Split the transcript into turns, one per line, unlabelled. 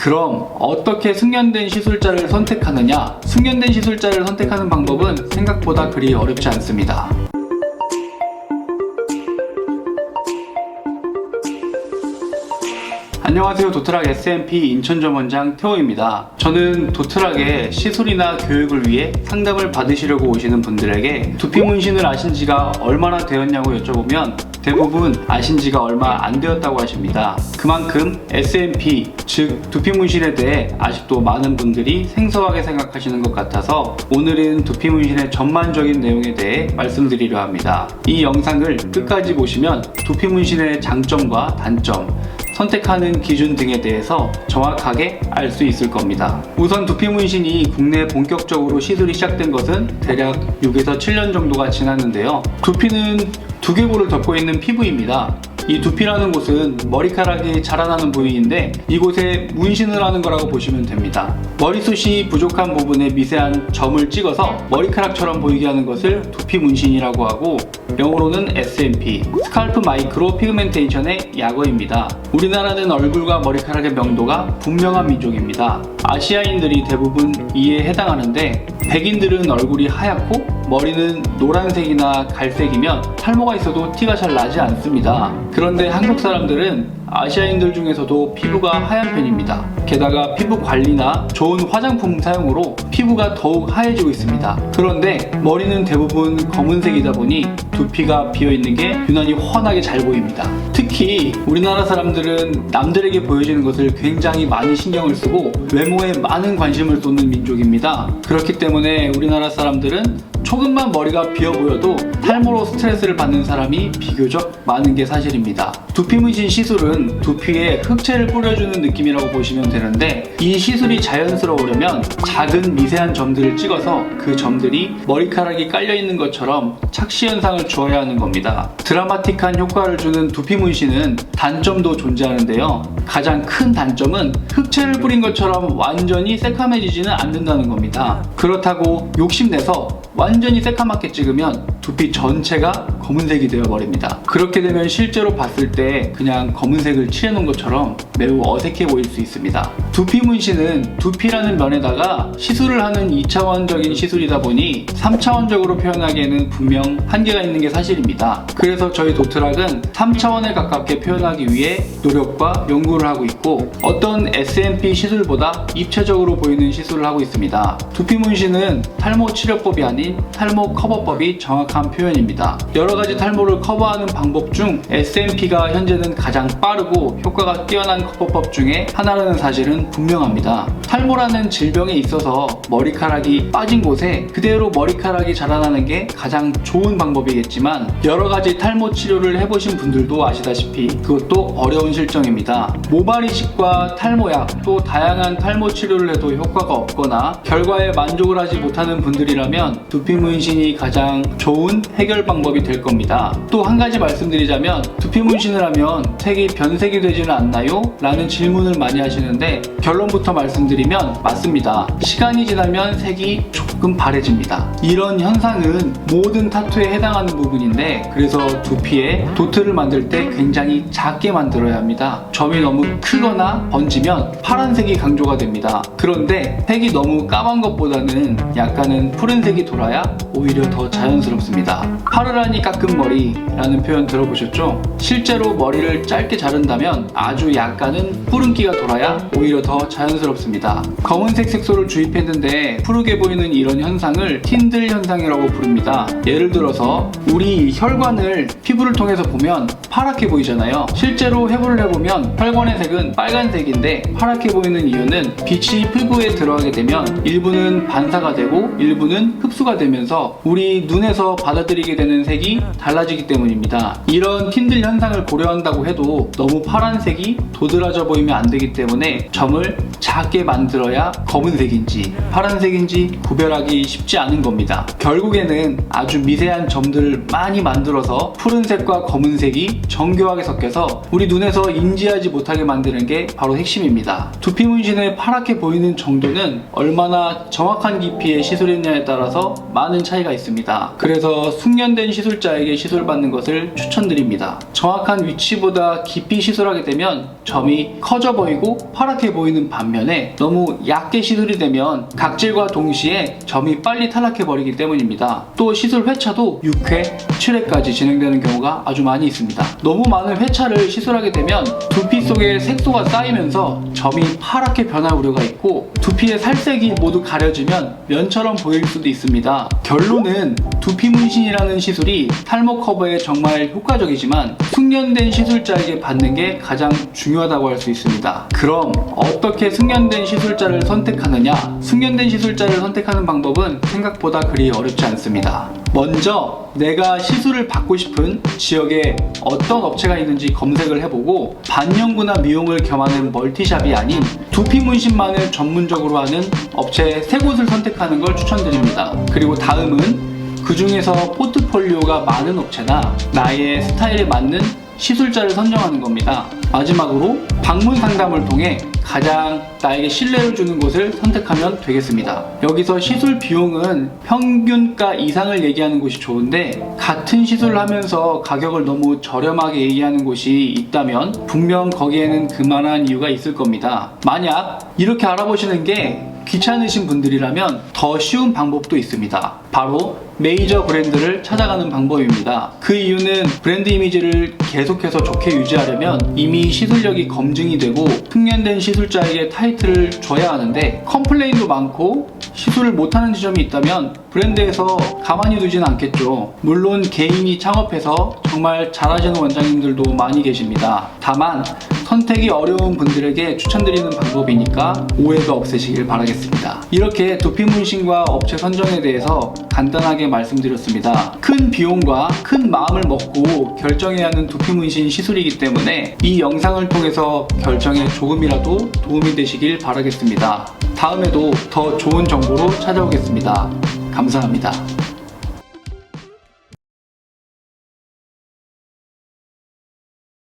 그럼 어떻게 숙련된 시술자를 선택하느냐? 숙련된 시술자를 선택하는 방법은 생각보다 그리 어렵지 않습니다. 안녕하세요. 도트락 SMP 인천점원장 태호입니다. 저는 도트락의 시술이나 교육을 위해 상담을 받으시려고 오시는 분들에게 두피 문신을 아신 지가 얼마나 되었냐고 여쭤보면 대부분 아신 지가 얼마 안 되었다고 하십니다. 그만큼 SMP, 즉 두피 문신에 대해 아직도 많은 분들이 생소하게 생각하시는 것 같아서 오늘은 두피 문신의 전반적인 내용에 대해 말씀드리려 합니다. 이 영상을 끝까지 보시면 두피 문신의 장점과 단점, 선택하는 기준 등에 대해서 정확하게 알 수 있을 겁니다. 우선 두피 문신이 국내에 본격적으로 시술이 시작된 것은 대략 6에서 7년 정도가 지났는데요. 두피는 두개골을 덮고 있는 피부입니다. 이 두피라는 곳은 머리카락이 자라나는 부위인데 이곳에 문신을 하는 거라고 보시면 됩니다. 머리숱이 부족한 부분에 미세한 점을 찍어서 머리카락처럼 보이게 하는 것을 두피 문신이라고 하고 영어로는 SMP, 스칼프 마이크로 피그멘테이션의 약어입니다. 우리나라는 얼굴과 머리카락의 명도가 분명한 민족입니다. 아시아인들이 대부분 이에 해당하는데 백인들은 얼굴이 하얗고 머리는 노란색이나 갈색이면 탈모가 있어도 티가 잘 나지 않습니다. 그런데 한국 사람들은 아시아인들 중에서도 피부가 하얀 편입니다. 게다가 피부 관리나 좋은 화장품 사용으로 피부가 더욱 하얘지고 있습니다. 그런데 머리는 대부분 검은색이다 보니 두피가 비어있는 게 유난히 훤하게 잘 보입니다. 특히 우리나라 사람들은 남들에게 보여지는 것을 굉장히 많이 신경을 쓰고 외모에 많은 관심을 쏟는 민족입니다. 그렇기 때문에 우리나라 사람들은 조금만 머리가 비어 보여도 탈모로 스트레스를 받는 사람이 비교적 많은 게 사실입니다. 두피 문신 시술은 두피에 흑채를 뿌려주는 느낌이라고 보시면 되는데 이 시술이 자연스러우려면 작은 미세한 점들을 찍어서 그 점들이 머리카락이 깔려있는 것처럼 착시 현상을 주어야 하는 겁니다. 드라마틱한 효과를 주는 두피 문신은 단점도 존재하는데요. 가장 큰 단점은 흑채를 뿌린 것처럼 완전히 새카매지지는 않는다는 겁니다. 그렇다고 욕심내서 완전히 새카맣게 찍으면 두피 전체가 검은색이 되어버립니다. 그렇게 되면 실제로 봤을 때 그냥 검은색을 칠해놓은 것처럼 매우 어색해 보일 수 있습니다. 두피 문신은 두피라는 면에다가 시술을 하는 2차원적인 시술이다 보니 3차원적으로 표현하기에는 분명 한계가 있는 게 사실입니다. 그래서 저희 도트락은 3차원에 가깝게 표현하기 위해 노력과 연구를 하고 있고 어떤 SMP 시술보다 입체적으로 보이는 시술을 하고 있습니다. 두피 문신은 탈모 치료법이 아닌 탈모 커버법이 정확한 표현입니다. 여러가지 탈모를 커버하는 방법 중 SMP가 현재는 가장 빠르고 효과가 뛰어난 커버법 중에 하나라는 사실은 분명합니다. 탈모라는 질병에 있어서 머리카락이 빠진 곳에 그대로 머리카락이 자라나는 게 가장 좋은 방법이겠지만 여러가지 탈모 치료를 해보신 분들도 아시다시피 그것도 어려운 실정입니다. 모발 이식과 탈모약 또 다양한 탈모 치료를 해도 효과가 없거나 결과에 만족을 하지 못하는 분들이라면 두피 문신이 가장 좋은 해결 방법이 될 겁니다. 또 한 가지 말씀드리자면 두피 문신을 하면 색이 변색이 되지는 않나요? 라는 질문을 많이 하시는데 결론부터 말씀드리면 맞습니다. 시간이 지나면 색이 조금 바래집니다. 이런 현상은 모든 타투에 해당하는 부분인데 그래서 두피에 도트를 만들 때 굉장히 작게 만들어야 합니다. 점이 너무 크거나 번지면 파란색이 강조가 됩니다. 그런데 색이 너무 까만 것보다는 약간은 푸른색이 돌아야 오히려 더 자연스럽습니다. 파르라니 깎은 머리라는 표현 들어보셨죠? 실제로 머리를 짧게 자른다면 아주 약간은 푸른기가 돌아야 오히려 더 자연스럽습니다. 검은색 색소를 주입했는데 푸르게 보이는 이런 현상을 틴들 현상이라고 부릅니다. 예를 들어서 우리 혈관을 피부를 통해서 보면 파랗게 보이잖아요. 실제로 해부를 해보면 혈관의 색은 빨간색인데 파랗게 보이는 이유는 빛이 피부에 들어가게 되면 일부는 반사가 되고 일부는 흡수가 되면서 우리 눈에서 받아들이게 되는 색이 달라지기 때문입니다. 이런 틴들 현상을 고려한다고 해도 너무 파란색이 도드라져 보이면 안 되기 때문에 점을 작게 만들어야 검은색인지 파란색인지 구별하기 쉽지 않은 겁니다. 결국에는 아주 미세한 점들을 많이 만들어서 푸른색과 검은색이 정교하게 섞여서 우리 눈에서 인지하지 못하게 만드는 게 바로 핵심입니다. 두피 문신의 파랗게 보이는 정도는 얼마나 정확한 깊이의 시술했냐에 따라서 따라서 많은 차이가 있습니다. 그래서 숙련된 시술자에게 시술받는 것을 추천드립니다. 정확한 위치보다 깊이 시술하게 되면 점이 커져 보이고 파랗게 보이는 반면에 너무 얕게 시술이 되면 각질과 동시에 점이 빨리 탈락해 버리기 때문입니다. 또 시술 회차도 6회, 7회까지 진행되는 경우가 아주 많이 있습니다. 너무 많은 회차를 시술하게 되면 두피 속에 색소가 쌓이면서 점이 파랗게 변할 우려가 있고 두피의 살색이 모두 가려지면 면처럼 보일 수도 있습니다. 결론은 두피 문신이라는 시술이 탈모 커버에 정말 효과적이지만 숙련된 시술자에게 받는 게 가장 중요하다고 할 수 있습니다. 그럼 어떻게 숙련된 시술자를 선택하느냐? 숙련된 시술자를 선택하는 방법은 생각보다 그리 어렵지 않습니다. 먼저 내가 시술을 받고 싶은 지역에 어떤 업체가 있는지 검색을 해보고 반영구나 미용을 겸하는 멀티샵이 아닌 두피 문신만을 전문적으로 하는 업체 3곳을 선택하는 걸 추천드립니다. 그리고 다음은 그 중에서 포트폴리오가 많은 업체나 나의 스타일에 맞는 시술자를 선정하는 겁니다. 마지막으로 방문 상담을 통해 가장 나에게 신뢰를 주는 곳을 선택하면 되겠습니다. 여기서 시술 비용은 평균가 이상을 얘기하는 곳이 좋은데 같은 시술을 하면서 가격을 너무 저렴하게 얘기하는 곳이 있다면 분명 거기에는 그만한 이유가 있을 겁니다. 만약 이렇게 알아보시는 게 귀찮으신 분들이라면 더 쉬운 방법도 있습니다. 바로 메이저 브랜드를 찾아가는 방법입니다. 그 이유는 브랜드 이미지를 계속해서 좋게 유지하려면 이미 시술력이 검증이 되고 숙련된 시술자에게 타이틀을 줘야 하는데 컴플레인도 많고 시술을 못하는 지점이 있다면 브랜드에서 가만히 두지는 않겠죠. 물론 개인이 창업해서 정말 잘하시는 원장님들도 많이 계십니다. 다만 선택이 어려운 분들에게 추천드리는 방법이니까 오해가 없으시길 바라겠습니다. 이렇게 두피 문신과 업체 선정에 대해서 간단하게 말씀드렸습니다. 큰 비용과 큰 마음을 먹고 결정해야 하는 두피 문신 시술이기 때문에 이 영상을 통해서 결정에 조금이라도 도움이 되시길 바라겠습니다. 다음에도 더 좋은 정보로 찾아오겠습니다. 감사합니다.